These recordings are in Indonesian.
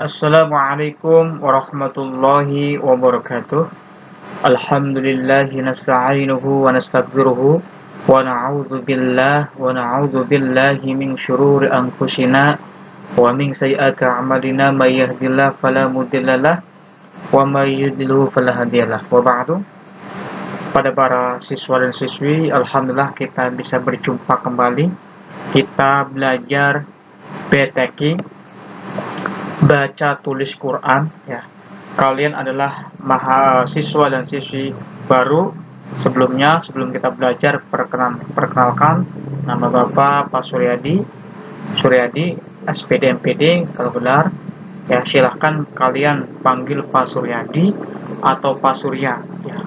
Assalamualaikum warahmatullahi wabarakatuh. Alhamdulillahi nasta'inuhu wa nastaghfiruhu wa na'udzu billahi min syururi anfusina wa min sayyiati a'malina may yahdihillahu fala mudhillalah wa may yudlilhu fala hadiyalah. Wa ba'du. Pada para siswa dan siswi, alhamdulillah kita bisa berjumpa kembali. Kita belajar BTQ, baca tulis Quran, ya. Kalian adalah mahasiswa dan siswi baru. Sebelum kita belajar, perkenalkan, nama Bapak Pak Suryadi SPD MPD kalau benar, ya. Silahkan kalian panggil Pak Suryadi atau Pak Surya, ya.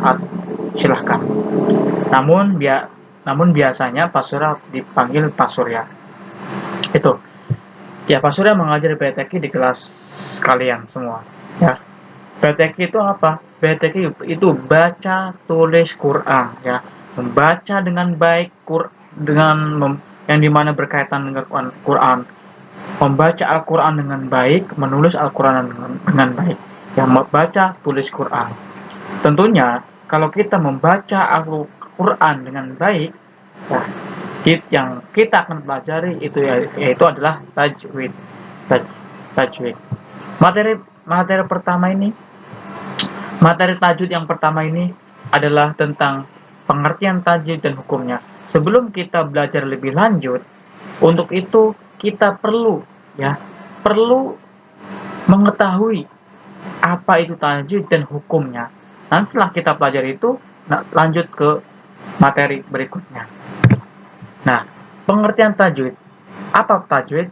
Silahkan. Namun biasanya Pak Surya dipanggil Pak Surya. Itu. Ya, Pak Surya mengajar BTQ di kelas kalian semua, ya. BTQ itu apa? BTQ itu baca tulis Quran, ya. Membaca dengan baik yang dimana berkaitan dengan Quran. Membaca Al-Quran dengan baik, menulis Al-Quran dengan baik. Ya, membaca tulis Quran. Tentunya kalau kita membaca Al-Quran dengan baik, ya, yang kita akan pelajari yaitu adalah tajwid. Materi tajwid yang pertama ini adalah tentang pengertian tajwid dan hukumnya. Sebelum kita belajar lebih lanjut, untuk itu kita perlu mengetahui apa itu tajwid dan hukumnya. Dan setelah kita pelajari itu, lanjut ke materi berikutnya. Nah, pengertian tajwid. Apa tajwid?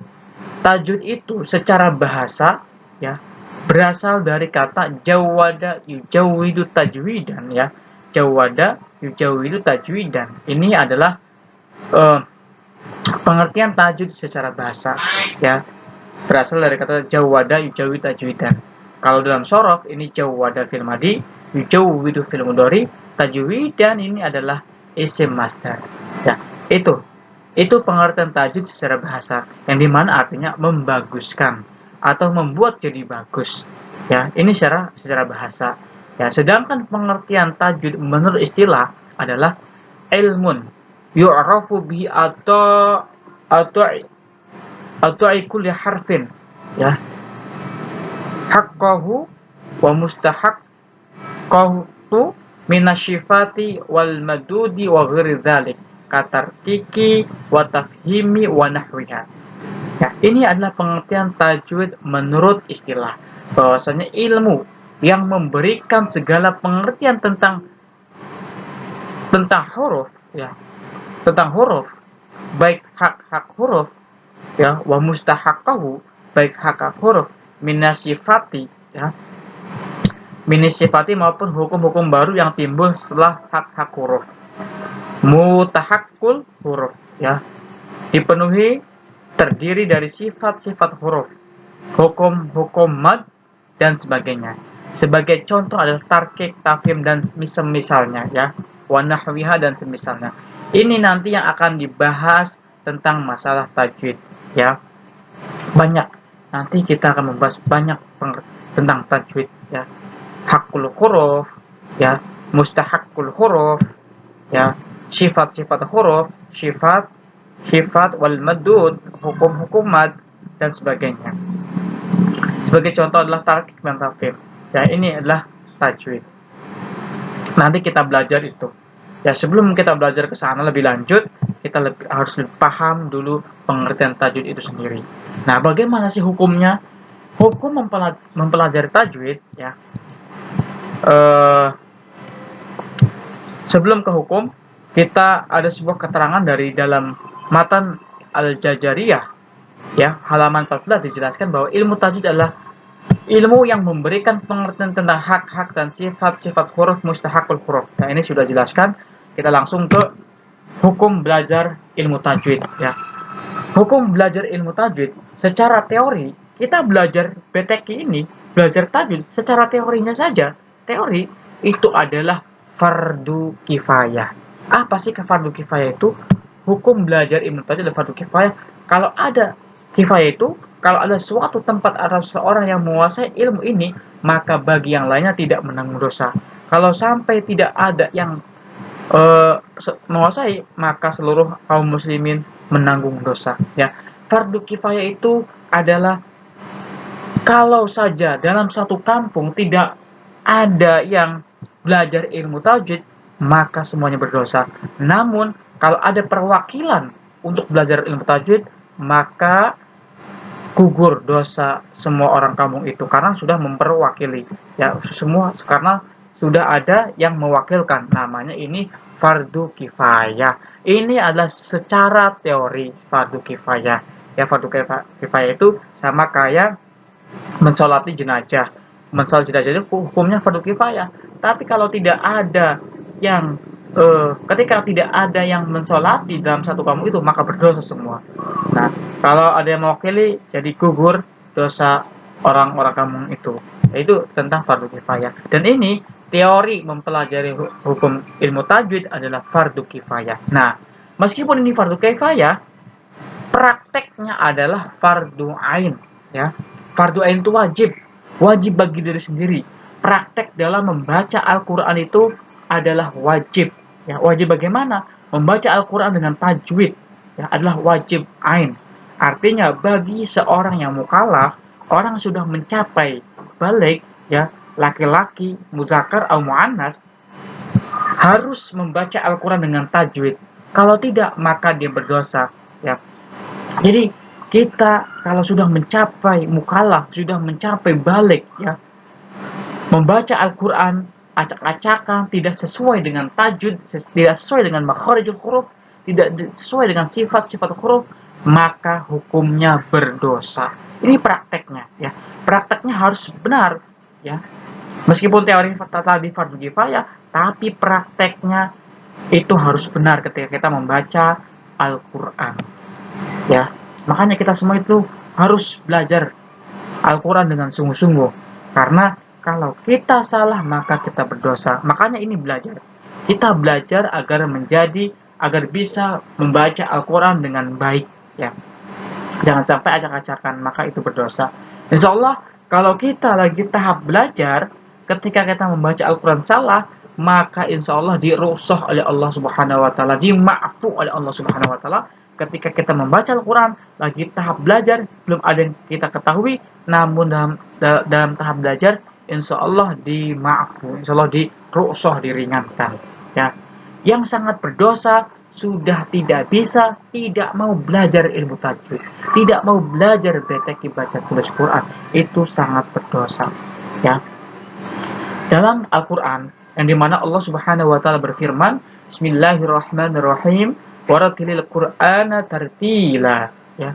Tajwid itu secara bahasa, ya, berasal dari kata jawada yujawwidu tajwidan, ya. Jawada yujawwidu tajwidan. Ini adalah pengertian tajwid secara bahasa, ya. Berasal dari kata jawada yujawwidu tajwidan. Kalau dalam shorof ini jawada fil madi, yujawwidu fil mudhari, tajwidan ini adalah isim masdar. Ya. Itu pengertian tajwid secara bahasa, yang dimana artinya membaguskan atau membuat jadi bagus, ya. Ini secara bahasa, ya. Sedangkan pengertian tajwid menurut istilah adalah ilmun yu'rafu bi atau kulli harfin, ya, haqqahu wa mustahaqqahu minasyifati wal madudi wa ghairi dzalik, katarkiki wa tafhimi wa nahwiha. Ya, ini adalah pengertian tajwid menurut istilah, bahwasanya ilmu yang memberikan segala pengertian tentang huruf, ya, tentang huruf, baik hak huruf, ya, wa mustahaqqahu, baik hak huruf, minasifati, ya, minisifati maupun hukum-hukum baru yang timbul setelah hak huruf. Mutahakkul huruf, ya, dipenuhi, terdiri dari sifat-sifat huruf, hukum mad dan sebagainya. Sebagai contoh adalah tarkik, tafhim dan misalnya, ya, wa nahwiha dan semisalnya. Ini nanti yang akan dibahas tentang masalah tajwid, ya. Nanti kita akan membahas banyak tentang tajwid, ya. Hakul huruf, ya, mustahakkul huruf, ya, sifat-sifat huruf, sifat wal madud, hukum mad dan sebagainya. Sebagai contoh adalah tarkik dan tafhim. Ya, ini adalah tajwid. Nanti kita belajar itu. Ya, sebelum kita belajar ke sana lebih lanjut, kita harus lebih paham dulu pengertian tajwid itu sendiri. Nah, bagaimana sih hukumnya? Hukum mempelajari tajwid, ya. Sebelum ke hukum, kita ada sebuah keterangan dari dalam matan Al-Jajariyah, ya, halaman 14 dijelaskan bahwa ilmu tajwid adalah ilmu yang memberikan pengertian tentang hak-hak dan sifat-sifat huruf mustahakul huruf. Nah, ini sudah jelaskan. Kita langsung ke hukum belajar ilmu tajwid, ya. Hukum belajar ilmu tajwid secara teori, kita belajar BTQ ini, belajar tajwid secara teorinya saja. Teori itu adalah fardu kifayah. Apa sih fardu kifayah itu? Hukum belajar ilmu tajwid adalah fardu kifayah. Kalau ada kifayah itu, kalau ada suatu tempat atau seorang yang menguasai ilmu ini, maka bagi yang lainnya tidak menanggung dosa. Kalau sampai tidak ada yang menguasai, maka seluruh kaum muslimin menanggung dosa. Ya, fardu kifayah itu adalah kalau saja dalam satu kampung tidak ada yang belajar ilmu tajwid, maka semuanya berdosa. Namun, kalau ada perwakilan untuk belajar ilmu tajwid, maka gugur dosa semua orang kampung itu karena sudah memperwakili. Ya, semua karena sudah ada yang mewakilkan. Namanya ini fardu kifayah. Ini adalah secara teori fardu kifayah. Ya, fardu kifayah itu sama kayak mensolati jenazah. Mensolat jenazah itu hukumnya fardu kifayah. Tapi kalau tidak ada yang ketika tidak ada yang mensolati dalam satu kampung itu, maka berdosa semua. Nah, kalau ada yang mewakili, jadi gugur dosa orang-orang kampung itu. Itu tentang fardu kifayah. Dan ini teori mempelajari hukum ilmu tajwid adalah fardu kifayah. Nah, meskipun ini fardu kifayah, prakteknya adalah fardu ain, ya. Fardu ain itu wajib bagi diri sendiri. Praktek dalam membaca Al-Qur'an itu adalah wajib. Ya, wajib bagaimana? Membaca Al-Qur'an dengan tajwid, ya, adalah wajib ain. Artinya bagi seorang yang mukallaf, orang sudah mencapai balik, ya, laki-laki, muzakkar atau muannas, harus membaca Al-Qur'an dengan tajwid. Kalau tidak, maka dia berdosa, ya. Jadi kita kalau sudah mencapai mukallaf, sudah mencapai balik, ya, membaca Al-Qur'an acak-acakan, tidak sesuai dengan tajwid, tidak sesuai dengan makharijul huruf, tidak sesuai dengan sifat-sifat huruf, maka hukumnya berdosa. Ini prakteknya, ya. Prakteknya harus benar, ya. Meskipun teori tadi fardu kifayah, tapi prakteknya itu harus benar ketika kita membaca Al-Qur'an. Ya, makanya kita semua itu harus belajar Al-Quran dengan sungguh-sungguh. Karena kalau kita salah, maka kita berdosa. Makanya ini belajar. Kita belajar agar bisa membaca Al-Quran dengan baik. Ya, jangan sampai acak-acakan, maka itu berdosa. Insya Allah, kalau kita lagi tahap belajar, ketika kita membaca Al-Quran salah, maka insya Allah dirusuh oleh Allah Subhanahu Wa Taala, dimaafu oleh Allah Subhanahu Wa Taala. Ketika kita membaca Al-Quran, lagi tahap belajar, belum ada yang kita ketahui, namun dalam tahap belajar, insya Allah dimaafu, insya Allah dirusuh, diringankan. Ya, yang sangat berdosa sudah tidak mau belajar ilmu tajwid, tidak mau belajar beteki baca tulis Quran, itu sangat berdosa. Ya, dalam Al-Quran yang dimana Allah Subhanahu Wa Taala berfirman, Bismillahirrahmanirrahim, waratilil Qur'ana tartila, ya.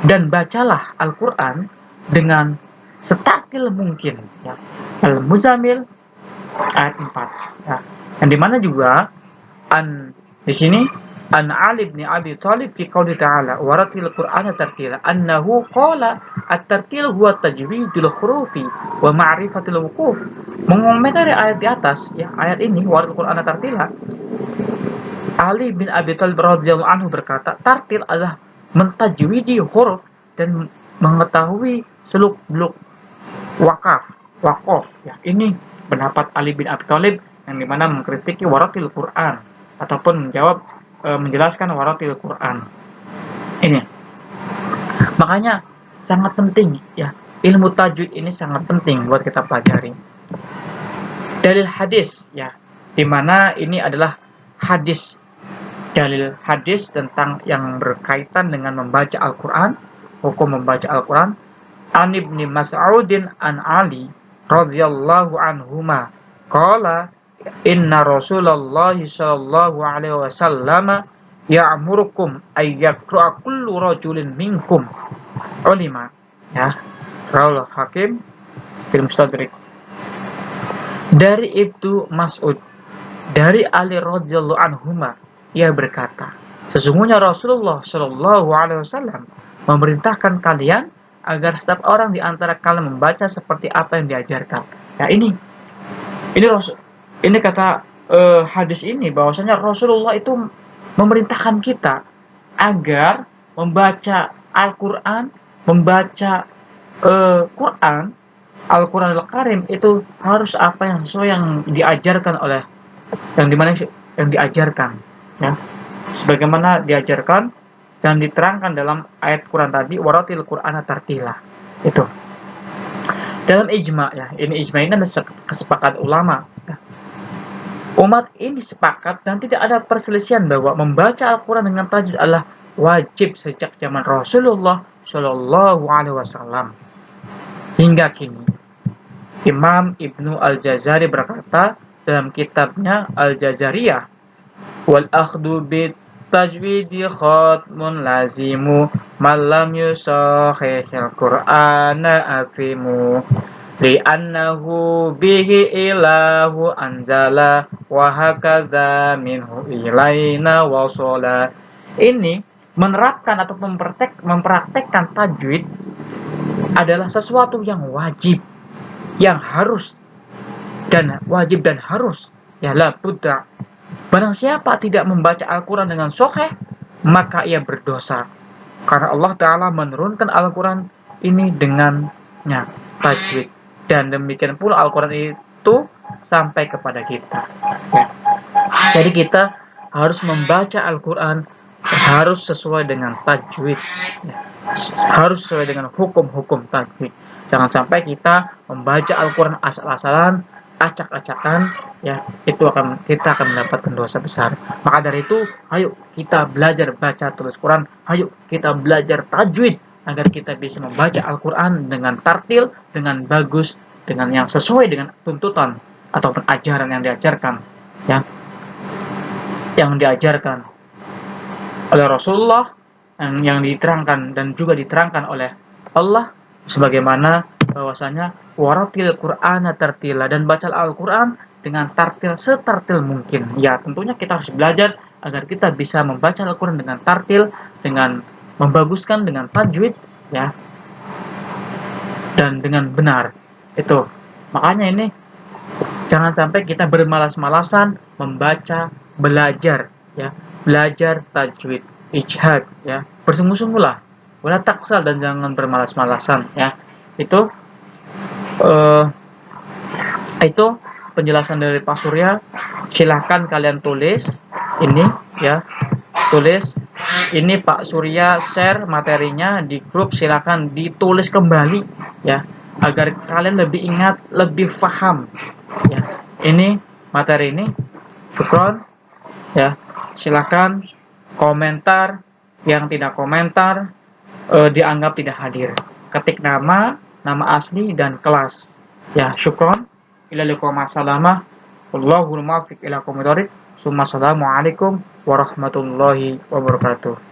Dan bacalah Al-Qur'an dengan setartil mungkin, ya. Al-Muzammil ayat 4, ya. Yang dimana juga di sini an Ali bin Abi Thalib fi qouli ta'ala waratilil Qur'ana tartila annahu qala at-tartil huwa tajwidul hurufi wa ma'rifatul wuquf. Mengomentari ayat di atas, ya, ayat ini waratilil Qur'ana tartila, Ali bin Abi Thalib radhiyallahu anhu berkata, tartil adalah mentajwidi huruf dan mengetahui seluk-beluk wakof. Ya, ini pendapat Ali bin Abi Thalib yang dimana mengkritiki waratil Quran ataupun menjelaskan waratil Quran. Ini makanya sangat penting, ya, ilmu tajwid ini sangat penting buat kita pelajari. Dalil hadis, ya, dimana ini adalah dalil hadis tentang yang berkaitan dengan membaca Al-Quran, hukum membaca Al-Quran. An Ibni Mas'udin an Ali radhiyallahu anhuma qala inna Rasulullah sallallahu alaihi wasallam ya'murukum ay yaqra'a kullu rajulin minkum ulima, ya, rawal Hakim fil Mustadrak. Dari itu Mas'ud, dari Ali radhiyallahu anhuma, ia berkata, sesungguhnya Rasulullah Shallallahu Alaihi Wasallam memerintahkan kalian agar setiap orang di antara kalian membaca seperti apa yang diajarkan. Ya, ini kata hadis ini bahwasanya Rasulullah itu memerintahkan kita agar membaca Al-Quran membaca Quran, Al-Quranul Karim itu harus apa yang sesuai yang diajarkan oleh yang dimana yang diajarkan, ya, sebagaimana diajarkan dan diterangkan dalam ayat Quran tadi, waratil Qur'ana tartila. Itu dalam ijma, ya, ini ijma ini adalah kesepakatan ulama, ya. Umat ini sepakat dan tidak ada perselisihan bahwa membaca Al-Quran dengan tajwid adalah wajib sejak zaman Rasulullah Shallallahu Alaihi Wasallam hingga kini. Imam Ibnu Al-Jazari berkata dalam kitabnya Al-Jazariyah, wal akhdu bit tajwidi khatmun lazimu malam yusahihil Qur'ana afimu li'annahu bihi ilahu anzala wa hakadha minhu ilaina wasala. Ini menerapkan atau mempraktekkan tajwid adalah sesuatu yang wajib, yang harus dan wajib dan harus, ya, la budda. Barang siapa tidak membaca Al-Quran dengan sahih, maka ia berdosa, karena Allah Ta'ala menurunkan Al-Quran ini dengannya tajwid. Dan demikian pula Al-Quran itu sampai kepada kita, ya. Jadi kita harus membaca Al-Quran harus sesuai dengan tajwid, ya. Harus sesuai dengan hukum-hukum tajwid. Jangan sampai kita membaca Al-Quran asal-asalan, acak-acakan, ya, kita akan mendapatkan dosa besar. Maka dari itu, ayo kita belajar baca tulis Quran, ayo kita belajar tajwid agar kita bisa membaca Al-Quran dengan tartil, dengan bagus, dengan yang sesuai dengan tuntutan ataupun ajaran yang diajarkan, ya, yang diajarkan oleh Rasulullah, yang diterangkan dan juga diterangkan oleh Allah, sebagaimana bahwasanya waratil Qur'ana tartila, dan baca Al-Quran dengan tartil setartil mungkin. Ya, tentunya kita harus belajar agar kita bisa membaca Al-Quran dengan tartil, dengan membaguskan dengan tajwid, ya, dan dengan benar. Itu makanya ini jangan sampai kita bermalas-malasan membaca, belajar, ya, belajar tajwid, ijtihad, ya, bersungguh-sungguhlah, wala taksal, dan jangan bermalas-malasan, ya. Itu penjelasan dari Pak Surya. Silahkan kalian tulis ini, ya, tulis ini Pak Surya share materinya di grup, silahkan ditulis kembali, ya, agar kalian lebih ingat, lebih paham, ya, ini materi ini. Syukron, ya, silahkan komentar, yang tidak komentar dianggap tidak hadir, ketik nama asli dan kelas, ya. Syukron, ilaikumussalamah, wallahul muwaffiq ila aqwamit thoriq. Assalamualaikum warahmatullahi wabarakatuh.